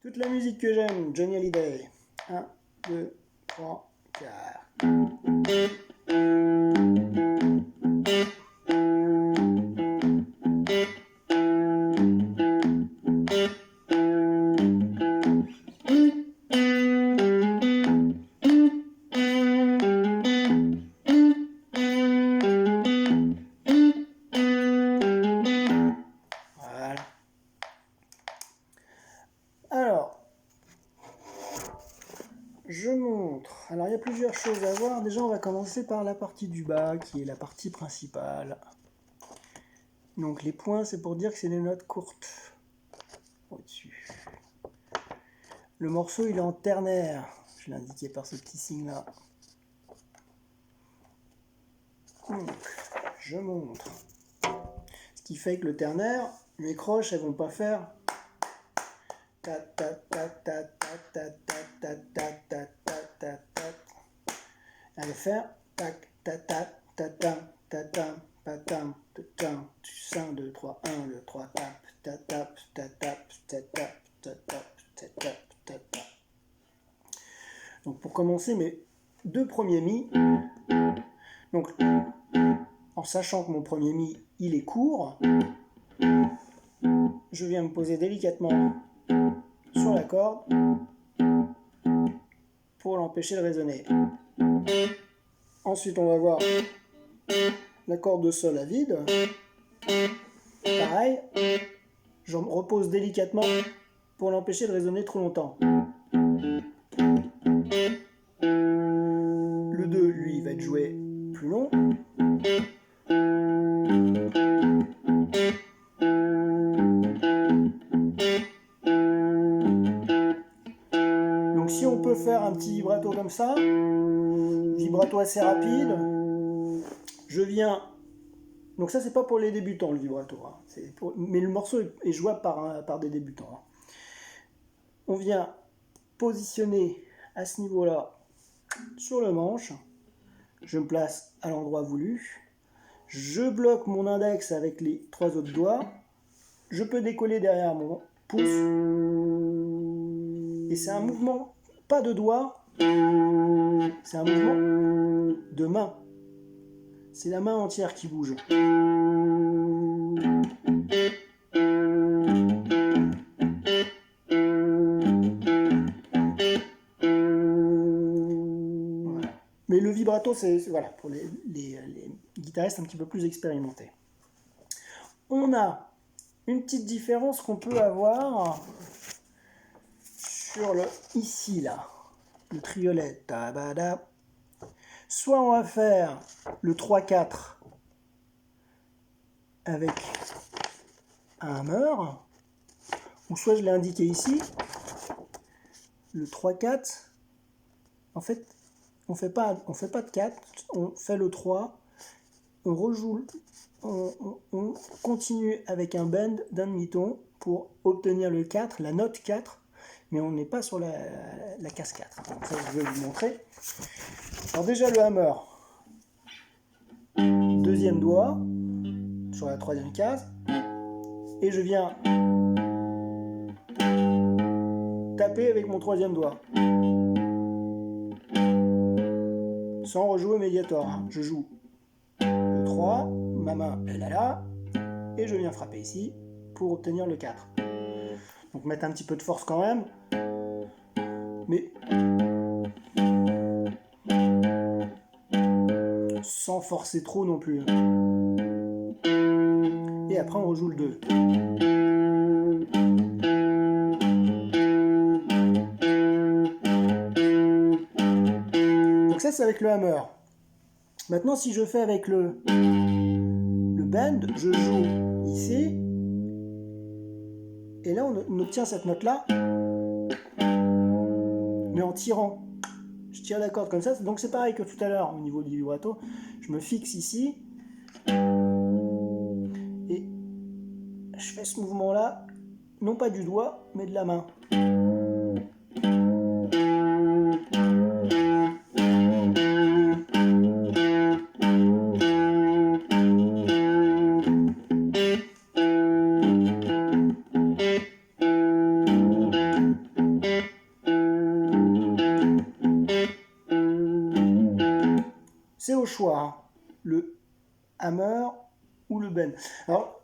Toute la musique que j'aime, Johnny Hallyday. 1, 2, 3, 4. Voilà. Alors, je montre. Alors, il y a plusieurs choses à voir. Déjà, on va commencer par la partie du bas, qui est la partie principale. Donc, les points, c'est pour dire que c'est des notes courtes. Au-dessus. Le morceau, il est en ternaire. Je l'ai indiqué par ce petit signe-là. Donc, je montre. Ce qui fait que le ternaire, mes croches, elles vont pas faire ta ta ta ta ta ta ta ta ta ta ta ta. Elle va faire tac ta ta ta ta ta ta ta ta ta. 1 2 3 1 2 3 tap ta tap ta tap ta tap ta tap ta tap ta tap. Donc pour commencer mes deux premiers mi, donc en sachant que mon premier mi il est court, je viens me poser délicatement sur la corde pour l'empêcher de résonner. Ensuite on va voir la corde de sol à vide. Pareil, je me repose délicatement pour l'empêcher de résonner trop longtemps. Le 2, lui, va être joué plus long. Donc si on peut faire un petit vibrato comme ça, vibrato assez rapide, je viens... Donc ça c'est pas pour les débutants le vibrato, hein. Mais le morceau est jouable par des débutants. Hein. On vient positionner à ce niveau-là sur le manche, je me place à l'endroit voulu, je bloque mon index avec les 3 autres doigts, je peux décoller derrière mon pouce, et c'est un mouvement, pas de doigt, c'est un mouvement de main. C'est la main entière qui bouge. Voilà. Mais le vibrato, c'est voilà, pour les guitaristes un petit peu plus expérimentés. On a une petite différence qu'on peut avoir sur le ici là, le triolet. Tabada. Soit on va faire le 3-4 avec un hammer, ou soit je l'ai indiqué ici, le 3-4, en fait, on fait pas de 4, on fait le 3, on rejoue, on continue avec un bend d'un demi-ton pour obtenir le 4, la note 4, mais on n'est pas sur la case 4. Donc ça, je vais vous montrer. Alors déjà le hammer, deuxième doigt sur la troisième case, et je viens taper avec mon troisième doigt, sans rejouer Mediator. Hein. Je joue le 3, ma main elle est là, et je viens frapper ici pour obtenir le 4. Donc mettre un petit peu de force quand même, mais sans forcer trop non plus. Et après on rejoue le 2. Donc ça c'est avec le hammer. Maintenant si je fais avec le bend, je joue ici, et là on obtient cette note là, mais en tirant. Je tire la corde comme ça, donc c'est pareil que tout à l'heure au niveau du vibrato. Je me fixe ici et je fais ce mouvement là, non pas du doigt, mais de la main. choix, hein, le hammer ou le bend. Alors,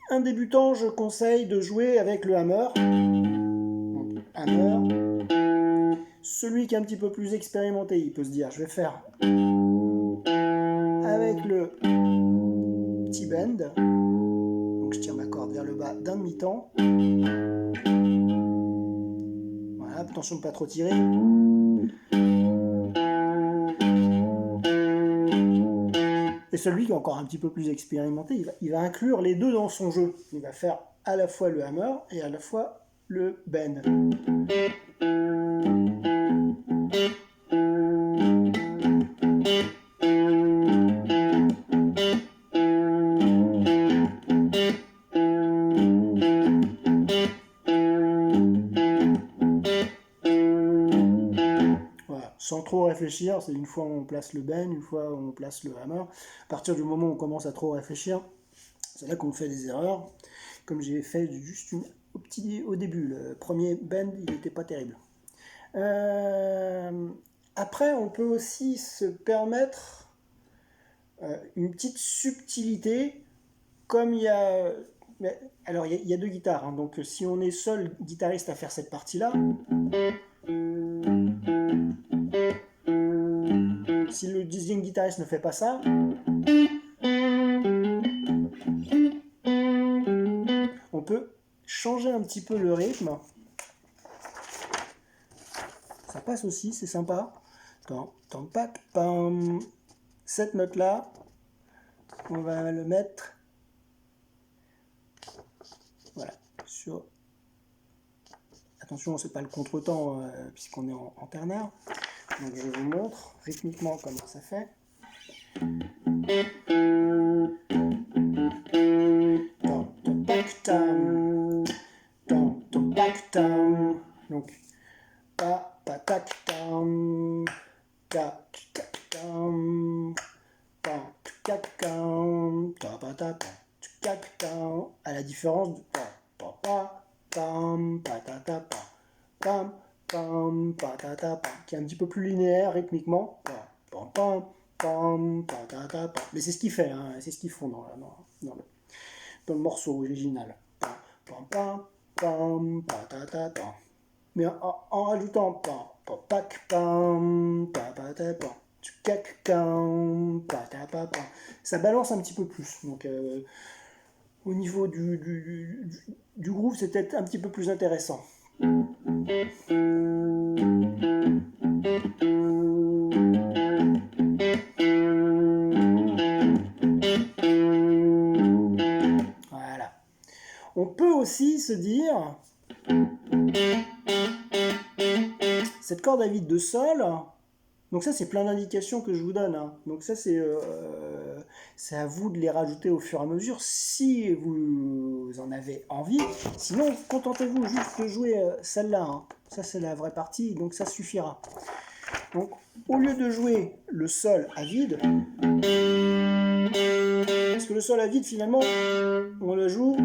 un débutant, je conseille de jouer avec le hammer. Donc, hammer. Celui qui est un petit peu plus expérimenté, il peut se dire, je vais faire avec le petit bend. Donc je tire ma corde vers le bas d'un demi-temps. Voilà, attention de ne pas trop tirer. Et celui qui est encore un petit peu plus expérimenté, il va inclure les deux dans son jeu. Il va faire à la fois le hammer et à la fois le bend. Voilà, sans trop réfléchir, c'est une fois on place le bend, une fois on place le hammer. À partir du moment où on commence à trop réfléchir, c'est là qu'on fait des erreurs. Comme j'ai fait juste au début, le premier bend, il n'était pas terrible. Après, on peut aussi se permettre une petite subtilité, comme il y a... Alors, il y a deux guitares, hein, donc si on est seul guitariste à faire cette partie-là, si le deuxième guitariste ne fait pas ça, on peut changer un petit peu le rythme. Ça passe aussi, c'est sympa. Cette note-là, on va le mettre voilà, sur... Attention, c'est pas le contretemps puisqu'on est en ternaire. Donc je vous montre rythmiquement comment ça fait. Donc à la différence de qui est un petit peu plus linéaire rythmiquement. Mais c'est ce qu'il fait, hein, c'est ce qu'ils font dans le morceau original. Mais en rajoutant ça balance un petit peu plus. Donc au niveau du groove, c'est peut-être un petit peu plus intéressant. Voilà. On peut aussi se dire, cette corde à vide de sol, donc ça c'est plein d'indications que je vous donne, hein. Donc ça c'est à vous de les rajouter au fur et à mesure si vous en avez envie. Sinon contentez-vous juste de jouer celle-là, hein. Ça c'est la vraie partie, donc ça suffira. Donc au lieu de jouer le sol à vide, parce que le sol à vide finalement on le joue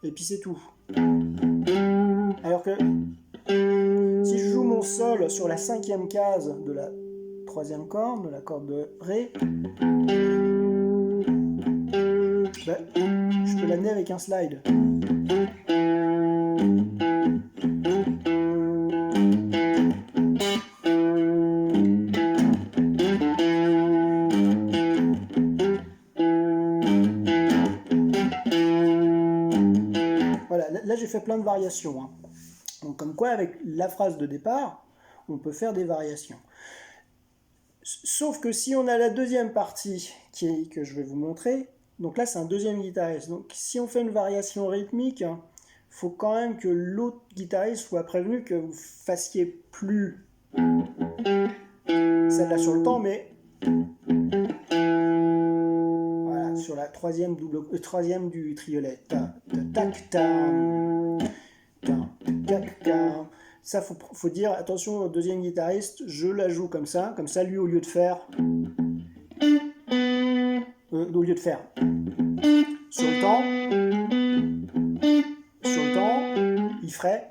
et puis c'est tout. Alors que si je joue mon sol sur la 5e case de la 3e corde, de la corde de Ré, je peux l'amener avec un slide. Voilà, là j'ai fait plein de variations, hein. Donc comme quoi, avec la phrase de départ, on peut faire des variations. Sauf que si on a la deuxième partie que je vais vous montrer, donc là c'est un deuxième guitariste. Donc si on fait une variation rythmique, il faut quand même que l'autre guitariste soit prévenu que vous fassiez plus celle-là sur le temps, mais voilà, sur la troisième du triolet. Ça, faut dire, attention au deuxième guitariste, je la joue comme ça lui, au lieu de faire sur le temps, il ferait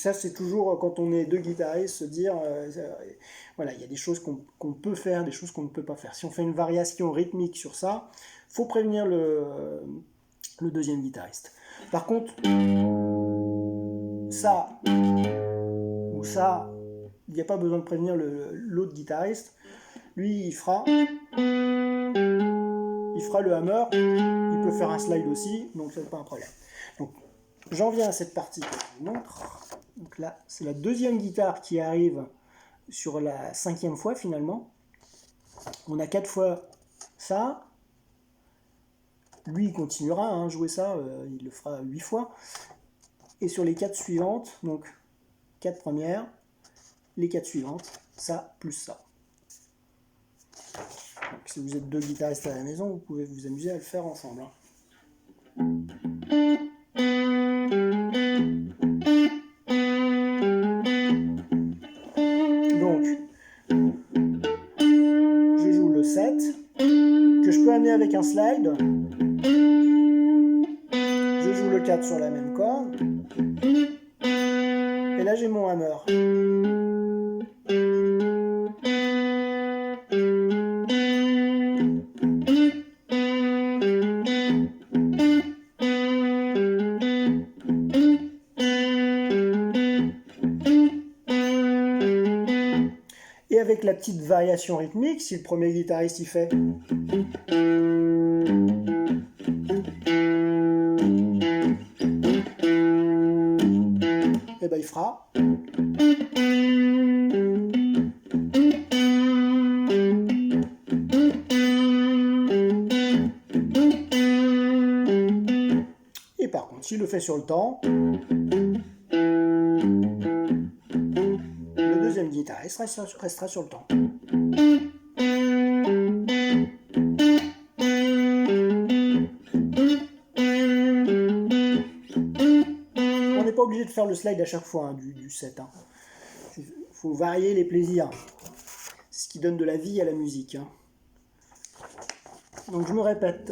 ça, c'est toujours quand on est deux guitaristes, se dire, voilà, il y a des choses qu'on peut faire, des choses qu'on ne peut pas faire. Si on fait une variation rythmique sur ça, faut prévenir le deuxième guitariste. Par contre, ça ou ça, il n'y a pas besoin de prévenir l'autre guitariste. Lui, il fera le hammer, il peut faire un slide aussi, donc c'est pas un problème. Donc, j'en viens à cette partie que je vous montre. Donc là, c'est la deuxième guitare qui arrive sur la 5e fois finalement. On a 4 fois ça. Lui, il continuera à jouer ça, il le fera 8 fois. Et sur les 4 suivantes, donc 4 premières, les 4 suivantes, ça plus ça. Donc, si vous êtes deux guitaristes à la maison, vous pouvez vous amuser à le faire ensemble. Donc, je joue le 7, que je peux amener avec un slide. Je joue le 4 sur la même corde. Et là, j'ai mon hammer. Et avec la petite variation rythmique, si le premier guitariste il fait, et ben il fera. Et par contre, s'il le fait sur le temps, le deuxième guitariste restera sur le temps. On n'est pas obligé de faire le slide à chaque fois du 7. Il faut varier les plaisirs. C'est ce qui donne de la vie à la musique. Donc je me répète,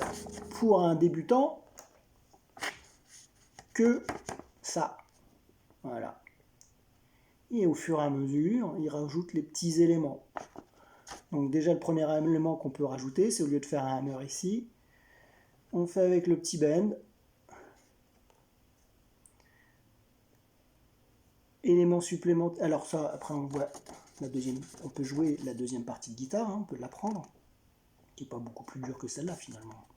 pour un débutant, que ça. Voilà. Et au fur et à mesure, il rajoute les petits éléments. Donc déjà le premier élément qu'on peut rajouter, c'est au lieu de faire un hammer ici, on fait avec le petit bend. Élément supplémentaire. Alors ça, après on voit on peut jouer la deuxième partie de guitare, on peut l'apprendre, qui n'est pas beaucoup plus dur que celle-là finalement.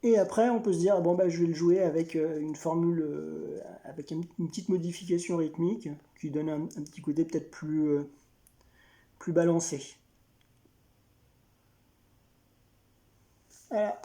Et après on peut se dire, bon bah je vais le jouer avec une formule, avec une petite modification rythmique, qui donne un petit côté peut-être plus balancé. Voilà.